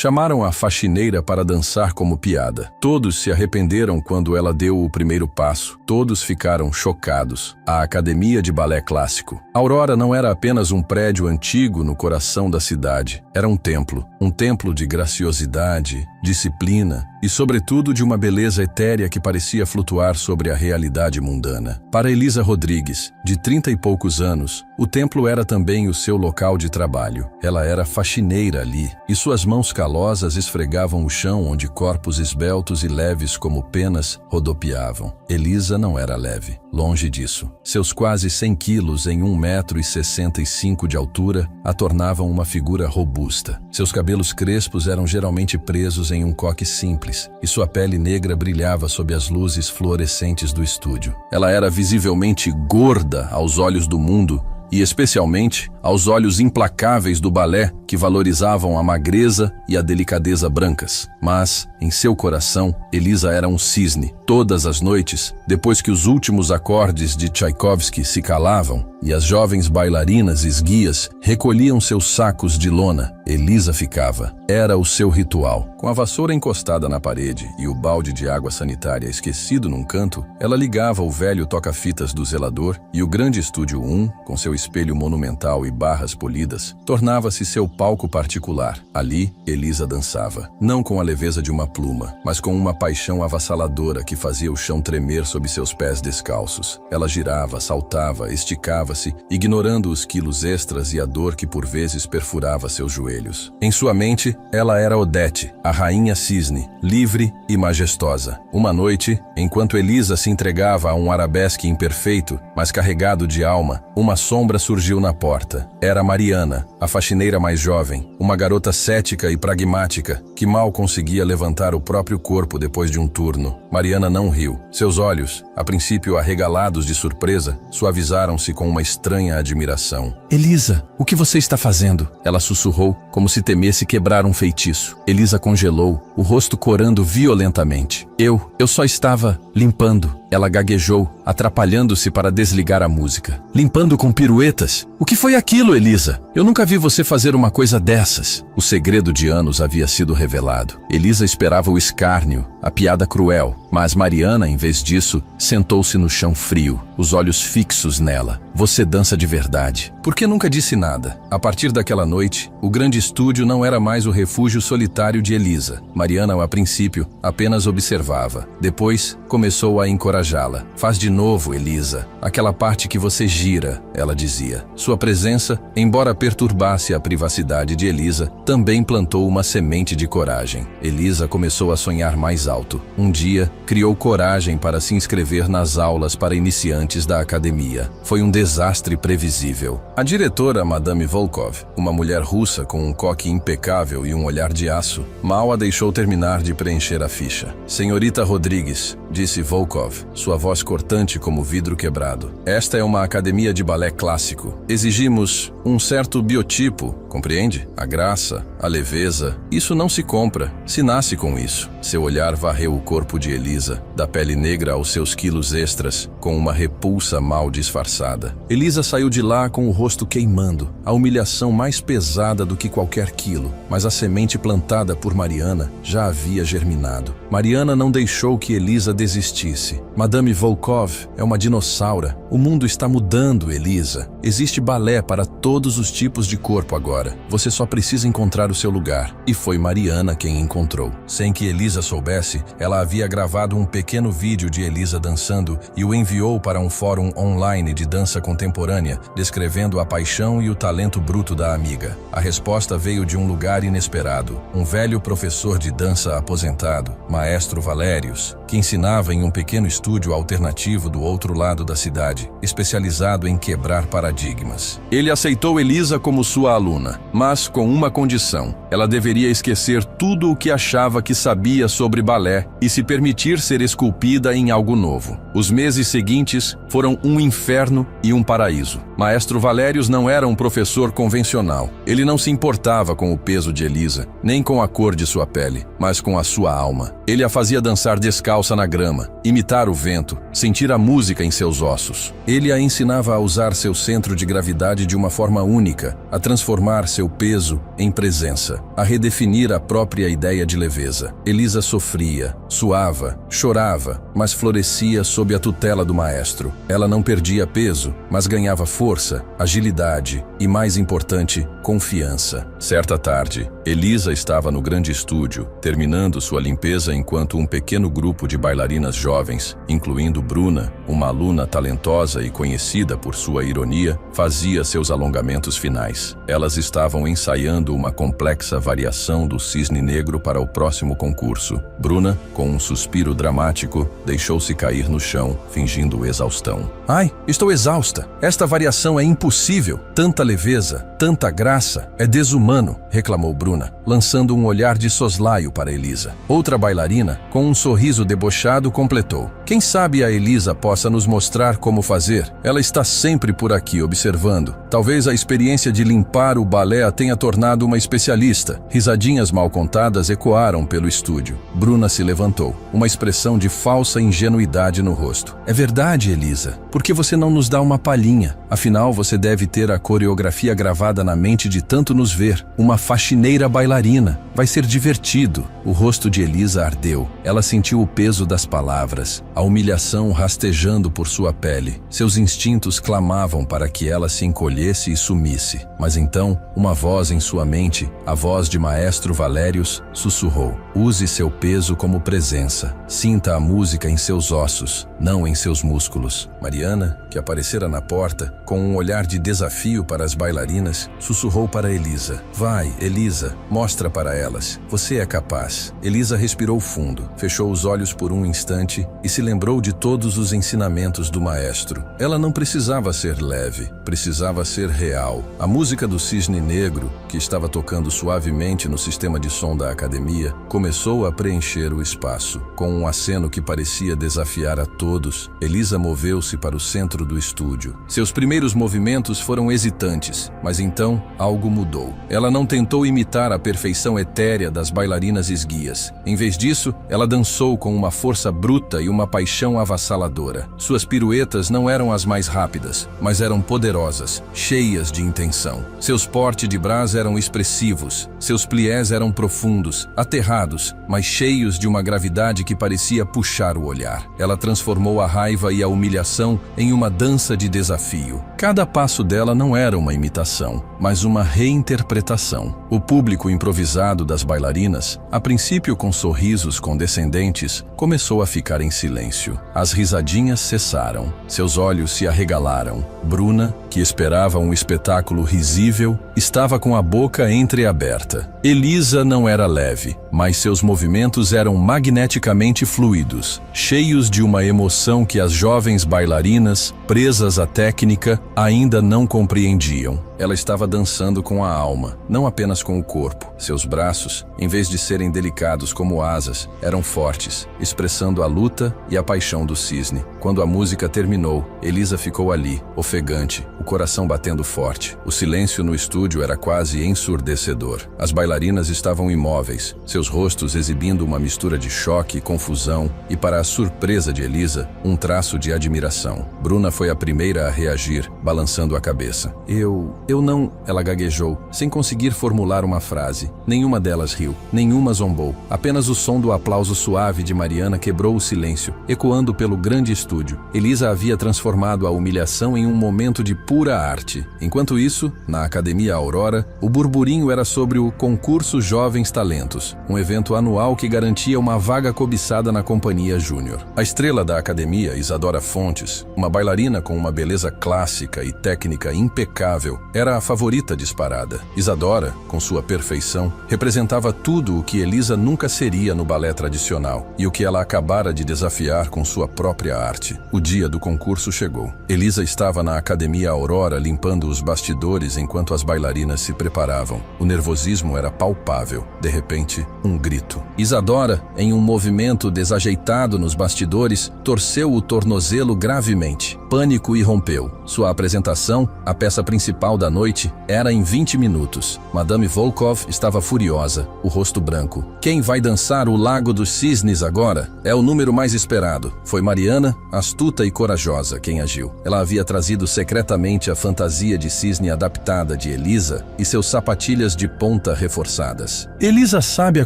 Chamaram a faxineira para dançar como piada. Todos se arrependeram quando ela deu o primeiro passo. Todos ficaram chocados. A Academia de Balé Clássico. Aurora não era apenas um prédio antigo no coração da cidade. Era um templo de graciosidade, disciplina e, sobretudo, de uma beleza etérea que parecia flutuar sobre a realidade mundana. Para Elisa Rodrigues, de 30 e poucos anos, o templo era também o seu local de trabalho. Ela era faxineira ali, e suas mãos calosas esfregavam o chão onde corpos esbeltos e leves como penas rodopiavam. Elisa não era leve, longe disso. Seus quase 100 quilos em 1,65 m de altura a tornavam uma figura robusta. Seus cabelos crespos eram geralmente presos em um coque simples, e sua pele negra brilhava sob as luzes fluorescentes do estúdio. Ela era visivelmente gorda aos olhos do mundo, e especialmente aos olhos implacáveis do balé, que valorizavam a magreza e a delicadeza brancas. Mas, em seu coração, Elisa era um cisne. Todas as noites, depois que os últimos acordes de Tchaikovsky se calavam e as jovens bailarinas esguias recolhiam seus sacos de lona, Elisa ficava. Era o seu ritual. Com a vassoura encostada na parede e o balde de água sanitária esquecido num canto, ela ligava o velho toca-fitas do zelador e o grande estúdio 1, com seu espelho monumental e barras polidas, tornava-se seu palco particular. Ali, Elisa dançava, não com a leveza de uma pluma, mas com uma paixão avassaladora que fazia o chão tremer sob seus pés descalços. Ela girava, saltava, esticava-se, ignorando os quilos extras e a dor que por vezes perfurava seus joelhos. Em sua mente, ela era Odete, a rainha cisne, livre e majestosa. Uma noite, enquanto Elisa se entregava a um arabesque imperfeito, mas carregado de alma, uma sombra surgiu na porta. Era Mariana, a faxineira mais jovem, uma garota cética e pragmática, que mal conseguia levantar o próprio corpo depois de um turno. Mariana não riu. Seus olhos, a princípio arregalados de surpresa, suavizaram-se com uma estranha admiração. "Elisa, o que você está fazendo?" Ela sussurrou, como se temesse quebrar um feitiço. Elisa congelou, o rosto corando violentamente. Eu só estava limpando." Ela gaguejou, atrapalhando-se para desligar a música. "Limpando com piruetas? O que foi aquilo, Elisa? Eu nunca vi você fazer uma coisa dessas." O segredo de anos havia sido revelado. Elisa esperava o escárnio, a piada cruel, mas Mariana, em vez disso, sentou-se no chão frio, os olhos fixos nela. "Você dança de verdade." Por que nunca disse nada? A partir daquela noite, o grande estúdio não era mais o refúgio solitário de Elisa. Mariana, a princípio, apenas observava. Depois, começou a encorajá-la. "Faz de novo, Elisa. Aquela parte que você gira", ela dizia. Sua presença, embora perturbasse a privacidade de Elisa, também plantou uma semente de coragem. Elisa começou a sonhar mais alto. Um dia, criou coragem para se inscrever nas aulas para iniciantes da academia. Foi um desastre previsível. A diretora, Madame Volkov, uma mulher russa com um coque impecável e um olhar de aço, mal a deixou terminar de preencher a ficha. "Senhorita Rodrigues", disse Volkov, sua voz cortante como vidro quebrado. "Esta é uma academia de balé clássico. Exigimos um certo biotipo, compreende? A graça, a leveza. Isso não se compra, se nasce com isso." Seu olhar varreu o corpo de Elisa, da pele negra aos seus quilos extras, com uma repulsa mal disfarçada. Elisa saiu de lá com o rosto queimando, a humilhação mais pesada do que qualquer quilo, mas a semente plantada por Mariana já havia germinado. Mariana não deixou que Elisa desistisse. "Madame Volkov é uma dinossauro. O mundo está mudando, Elisa. Existe balé para todos os tipos de corpo agora. Você só precisa encontrar o seu lugar." E foi Mariana quem encontrou. Sem que Elisa soubesse, ela havia gravado um pequeno vídeo de Elisa dançando e o enviou para um fórum online de dança contemporânea, descrevendo a paixão e o talento bruto da amiga. A resposta veio de um lugar inesperado. Um velho professor de dança aposentado, Maestro Valérios, que ensinava em um pequeno estúdio alternativo do outro lado da cidade, especializado em quebrar paradigmas. Ele aceitou Elisa como sua aluna, mas com uma condição. Ela deveria esquecer tudo o que achava que sabia sobre balé e se permitir ser esculpida em algo novo. Os meses seguintes foram um inferno e um paraíso. Maestro Valérios não era um professor convencional. Ele não se importava com o peso de Elisa, nem com a cor de sua pele, mas com a sua alma. Ele a fazia dançar descalça na grama, grama, imitar o vento, sentir a música em seus ossos. Ele a ensinava a usar seu centro de gravidade de uma forma única, a transformar seu peso em presença, a redefinir a própria ideia de leveza. Elisa sofria, suava, chorava, mas florescia sob a tutela do maestro. Ela não perdia peso, mas ganhava força, agilidade e, mais importante, confiança. Certa tarde, Elisa estava no grande estúdio, terminando sua limpeza enquanto um pequeno grupo de bailarinas jovens, incluindo Bruna, uma aluna talentosa e conhecida por sua ironia, fazia seus alongamentos finais. Elas estavam ensaiando uma complexa variação do cisne negro para o próximo concurso. Bruna, com um suspiro dramático, deixou-se cair no chão, fingindo exaustão. Ai, estou exausta. Esta variação é impossível. Tanta leveza, tanta graça. É desumano, reclamou Bruna, lançando um olhar de soslaio para Elisa. Outra bailarina, com um sorriso debochado, completou. Quem sabe a Elisa possa nos mostrar como fazer? Ela está sempre por aqui observando. Talvez a experiência de limpar o balé a tenha tornado uma especialista. Risadinhas mal contadas ecoaram pelo estúdio. Bruna se levantou, uma expressão de falsa ingenuidade no rosto. É verdade, Elisa. Por que você não nos dá uma palhinha? Afinal, você deve ter a coreografia gravada na mente de tanto nos ver. Uma faxineira bailarina. Vai ser divertido. O rosto de Elisa ardeu. Ela sentiu o peso das palavras, a humilhação rastejando por sua pele. Seus instintos clamavam para que ela se encolhesse e sumisse. Mas então, uma voz em sua mente, a voz de Maestro Valérius, sussurrou. Use seu peso como presença. Sinta a música em seus ossos, não em seus músculos. Mariana, que aparecera na porta, com um olhar de desafio para as bailarinas, sussurrou para Elisa. Vai, Elisa, mostra para elas. Você é capaz. Elisa respirou fundo, fechou os olhos por um instante e se lembrou de todos os ensinamentos do maestro. Ela não precisava ser leve, precisava ser real. A música do Cisne Negro, que estava tocando suavemente no sistema de som da academia, começou a preencher o espaço. Com um aceno que parecia desafiar a todos, Elisa moveu-se para o centro do estúdio. Seus primeiros movimentos foram hesitantes, mas então algo mudou. Ela não tentou imitar a perfeição etérea das bailarinas esguias. Em vez disso, ela dançou com uma força bruta e uma paixão avassaladora. Suas piruetas não eram as mais rápidas, mas eram poderosas, cheias de intenção. Seus porte de brás eram expressivos, seus pliés eram profundos, aterrados, mas cheios de uma gravidade que parecia puxar o olhar. Ela transformou a raiva e a humilhação em uma dança de desafio. Cada passo dela não era uma imitação, mas uma reinterpretação. O público improvisado das bailarinas, a princípio com sorrisos condescendentes, começou a ficar em silêncio. As risadinhas cessaram. Seus olhos se arregalaram. Bruna, que esperava um espetáculo risível, estava com a boca entreaberta. Elisa não era leve, mas seus movimentos eram magneticamente fluidos, cheios de uma emoção que as jovens bailarinas, presas à técnica, ainda não compreendiam. Ela estava dançando com a alma, não apenas com o corpo. Seus braços, em vez de serem delicados como asas, eram fortes, expressando a luta e a paixão do cisne. Quando a música terminou, Elisa ficou ali, ofegante, o coração batendo forte. O silêncio no estúdio era quase ensurdecedor. As bailarinas estavam imóveis, seus rostos exibindo uma mistura de choque e confusão e, para a surpresa de Elisa, um traço de admiração. Bruna foi a primeira a reagir, balançando a cabeça. Eu não... Ela gaguejou, sem conseguir formular uma frase. Nenhuma delas riu, nenhuma zombou. Apenas o som do aplauso suave de Mariana quebrou o silêncio, ecoando pelo grande estúdio. Elisa havia transformado a humilhação em um momento de pura arte. Enquanto isso, na Academia Aurora, o burburinho era sobre o Concurso Jovens Talentos, um evento anual que garantia uma vaga cobiçada na Companhia Júnior. A estrela da academia, Isadora Fontes, uma bailarina com uma beleza clássica e técnica impecável, era a favorita disparada. Isadora, com sua perfeição, representava tudo o que Elisa nunca seria no balé tradicional e o que ela acabara de desafiar com sua própria arte. O dia do concurso chegou. Elisa estava na Academia Aurora limpando os bastidores enquanto as bailarinas se preparavam. O nervosismo era palpável. De repente, um grito. Isadora, em um movimento desajeitado nos bastidores, torceu o tornozelo gravemente. Pânico irrompeu. Sua apresentação, a peça principal da noite era em 20 minutos. Madame Volkov estava furiosa, o rosto branco. Quem vai dançar o Lago dos Cisnes agora? É o número mais esperado. Foi Mariana, astuta e corajosa, quem agiu. Ela havia trazido secretamente a fantasia de cisne adaptada de Elisa e seus sapatilhas de ponta reforçadas. Elisa sabe a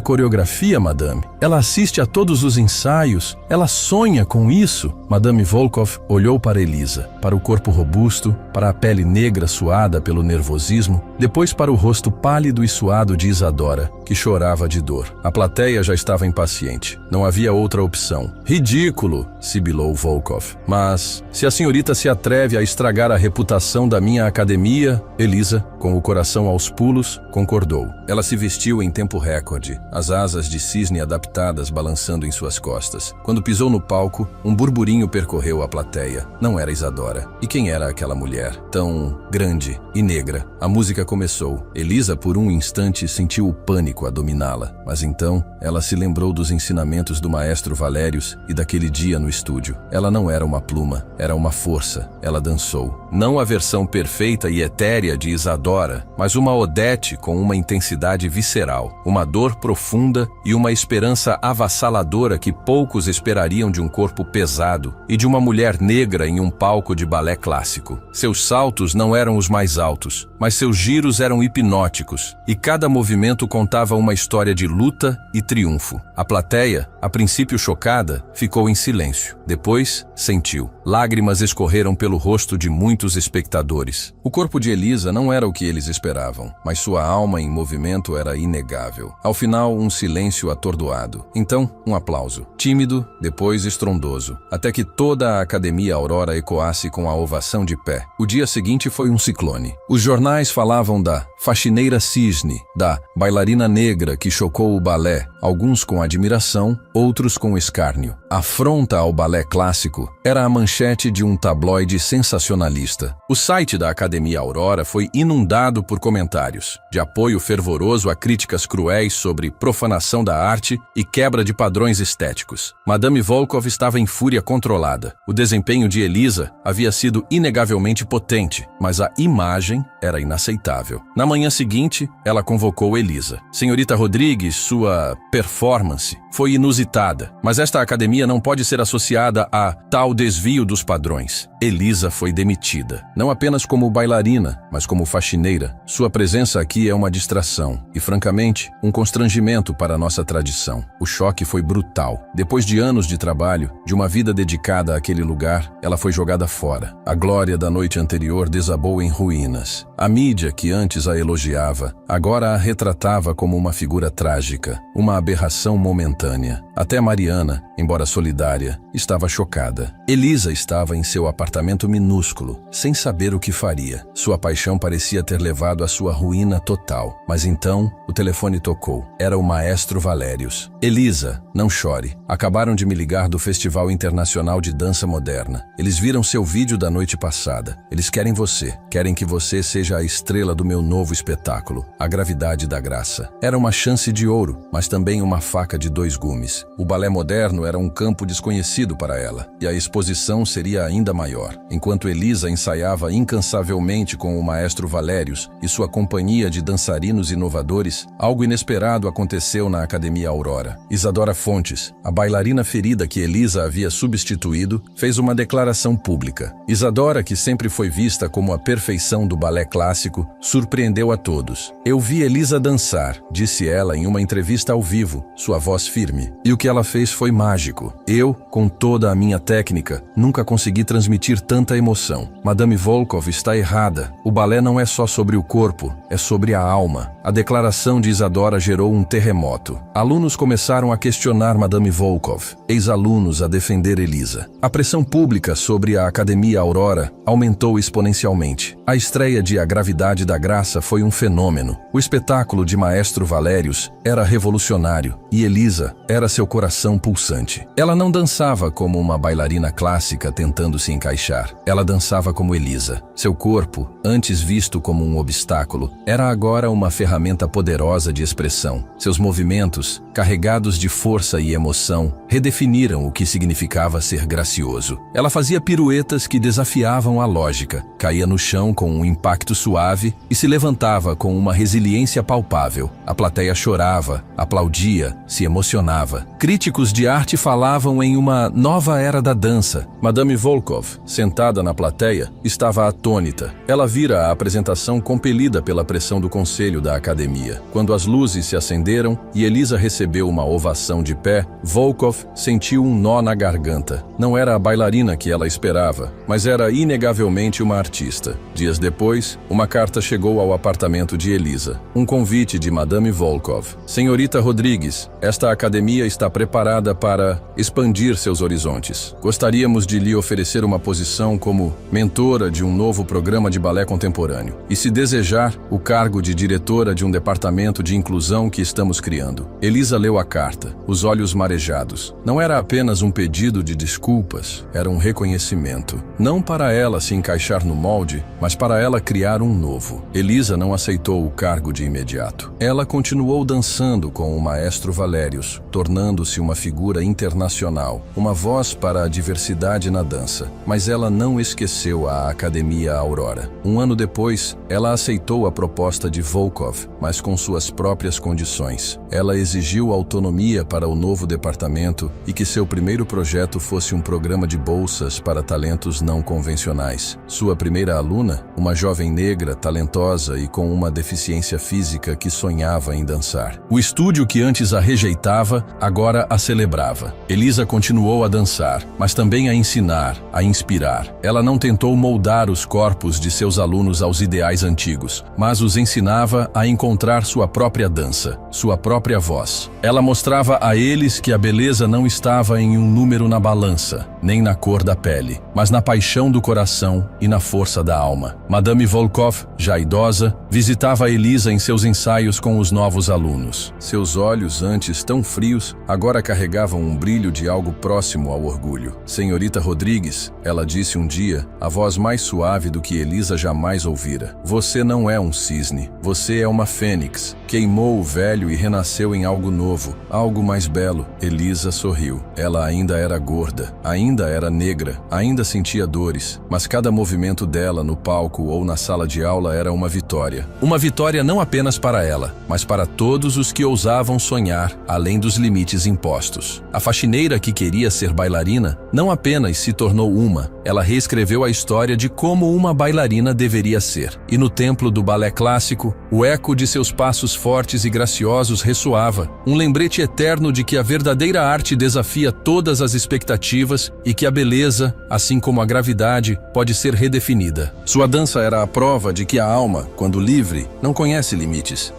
coreografia, madame. Ela assiste a todos os ensaios. Ela sonha com isso. Madame Volkov olhou para Elisa, para o corpo robusto, para a pele negra suada pelo nervosismo, depois para o rosto pálido e suado de Isadora, que chorava de dor. A plateia já estava impaciente. Não havia outra opção. Ridículo, sibilou Volkov. Mas, se a senhorita se atreve a estragar a reputação da minha academia, Elisa, com o coração aos pulos, concordou. Ela se vestiu em tempo recorde, as asas de cisne adaptadas balançando em suas costas. Quando pisou no palco, um burburinho percorreu a plateia. Não era Isadora. E quem era aquela mulher, tão grande e negra? A música começou. Elisa, por um instante, sentiu o pânico a dominá-la. Mas então, ela se lembrou dos ensinamentos do maestro Valérius e daquele dia no estúdio. Ela não era uma pluma, era uma força. Ela dançou. Não a versão perfeita e etérea de Isadora, mas uma Odete com uma intensidade visceral, uma dor profunda e uma esperança avassaladora que poucos esperariam de um corpo pesado e de uma mulher negra em um palco de balé clássico. Seus saltos não eram os mais altos, mas seus giros eram hipnóticos, e cada movimento contava uma história de luta e triunfo. A plateia, a princípio chocada, ficou em silêncio. Depois, sentiu. Lágrimas escorreram pelo rosto de muitos espectadores. O corpo de Elisa não era o que eles esperavam, mas sua alma em movimento era inegável. Ao final, um silêncio atordoado. Então, um aplauso. Tímido, depois estrondoso, até que toda a Academia Aurora ecoasse com a ovação de pé. O dia seguinte foi um ciclone. Os jornais falavam da faxineira cisne, da bailarina negra que chocou o balé, alguns com admiração, outros com escárnio. Afronta ao balé clássico era a manchete de um tabloide sensacionalista. O site da Academia Aurora foi inundado por comentários, de apoio fervoroso a críticas cruéis sobre profanação da arte e quebra de padrões estéticos. Madame Volkov estava em fúria controlada. O desempenho de Elisa havia sido inegavelmente potente, mas a imagem era inaceitável. Na manhã seguinte, ela convocou Elisa. Senhorita Rodrigues, sua performance foi inusitada, mas esta academia não pode ser associada a tal desvio dos padrões. Elisa foi demitida, não apenas como bailarina, mas como faxineira. Sua presença aqui é uma distração e, francamente, um constrangimento para a nossa tradição. O choque foi brutal. Depois de anos de trabalho, de uma vida dedicada àquele lugar, ela foi jogada fora. A glória da noite anterior desabou em ruínas. A mídia, que antes a elogiava, agora a retratava como uma figura trágica, uma aberração momentânea. Até Mariana, embora solidária, estava chocada. Elisa estava em seu apartamento minúsculo, sem saber o que faria. Sua paixão parecia ter levado à sua ruína total. Mas então, o telefone tocou. Era o maestro Valérius. Elisa, não chore. Acabaram de me ligar do Festival Internacional de Dança Moderna. Eles viram seu vídeo da noite passada. Eles querem você. Querem que você seja a estrela do meu novo espetáculo, A Gravidade da Graça. Era uma chance de ouro, mas também uma faca de dois gumes. O balé moderno era um campo desconhecido para ela, e a exposição seria ainda maior. Enquanto Elisa ensaiava incansavelmente com o maestro Valérius e sua companhia de dançarinos inovadores, algo inesperado aconteceu na Academia Aurora. Isadora Fontes, a bailarina ferida que Elisa havia substituído, fez uma declaração pública. Isadora, que sempre foi vista como a perfeição do balé clássico, surpreendeu a todos. Eu vi Elisa dançar, disse ela em uma entrevista ao vivo, sua voz firme. E o que ela fez foi mágico. Eu, com toda a minha técnica, nunca consegui transmitir tanta emoção. Madame Volkov está errada. O balé não é só sobre o corpo, é sobre a alma. A declaração de Isadora gerou um terremoto. Alunos começaram a questionar Madame Volkov, ex-alunos a defender Elisa. A pressão pública sobre a Academia Aurora aumentou exponencialmente. A estreia de A Gravidade da Graça foi um fenômeno. O espetáculo de Maestro Valérius era revolucionário e Elisa era seu coração pulsante. Ela não dançava como uma bailarina clássica tentando se encaixar. Ela dançava como Elisa. Seu corpo, antes visto como um obstáculo, era agora uma ferramenta poderosa de expressão. Seus movimentos, carregados de força e emoção, redefiniram o que significava ser gracioso. Ela fazia piruetas que desafiavam a lógica, caía no chão com um impacto suave e se levantava com uma resiliência palpável. A plateia chorava, aplaudia, se emocionava. Críticos de arte falavam em uma nova era da dança. Madame Volkov, sentada na plateia, estava atônita. Ela vira a apresentação compelida pela pressão do conselho da academia. Quando as luzes se acenderam e Elisa recebeu uma ovação de pé, Volkov sentiu um nó na garganta. Não era a bailarina que ela esperava, mas era inegavelmente uma artista. Dias depois, uma carta chegou ao apartamento de Elisa. Um convite de Madame Volkov. Senhorita Rodrigues, esta academia está preparada para expandir seus horizontes. Gostaríamos de lhe oferecer uma posição como mentora de um novo programa de balé contemporâneo. E, se desejar, o cargo de diretora de um departamento de inclusão que estamos criando. Elisa leu a carta, os olhos marejados. Não era apenas um pedido de desculpas, era um reconhecimento. Não para ela se encaixar no molde, mas para ela criar um novo. Elisa não aceitou o cargo de imediato. Ela continuou dançando com o maestro Valérius, tornando-se uma figura internacional, uma voz para a diversidade na dança. Mas ela não esqueceu a Academia Aurora. Um ano depois, ela aceitou a proposta de Volkov, mas com suas próprias condições. Ela exigiu autonomia para o novo departamento e que seu primeiro projeto fosse um programa de bolsas para talentos não convencionais. Sua primeira aluna, uma jovem negra, talentosa e com uma deficiência física que sonhava em dançar. O estúdio que antes a rejeitava, agora a celebrava. Elisa continuou a dançar, mas também a ensinar, a inspirar. Ela não tentou moldar os corpos de seus alunos aos ideais antigos, mas os ensinava a encontrar sua própria dança, sua própria voz. Ela mostrava a eles que a beleza não estava em um número na balança, nem na cor da pele, mas na paixão do coração e na força da alma. Madame Volkov, já idosa, visitava Elisa em seus ensaios com os novos alunos. Seus olhos, antes tão frios, agora carregavam um brilho de algo próximo ao orgulho. Senhorita Rodrigues, ela disse um dia, a voz mais suave do que Elisa jamais ouvira. Você não é um cisne, você é uma fênix. Queimou o velho e renasceu em algo novo, algo mais belo. Elisa sorriu. Ela ainda era gorda, ainda era negra, ainda sentia dores, mas cada movimento dela no palco ou na sala de aula era uma vitória. Uma vitória não apenas para ela, mas para todos os que ousavam sonhar além dos limites impostos. A faxineira que queria ser bailarina não apenas se tornou uma, ela reescreveu a história de como uma bailarina deveria ser. E no templo do balé clássico, o eco de seus passos fortes e graciosos ressoava, um lembrete eterno de que a verdadeira arte desafia todas as expectativas e que a beleza, assim como a gravidade, pode ser redefinida. Sua dança era a prova de que a alma, quando livre, não conhece limites.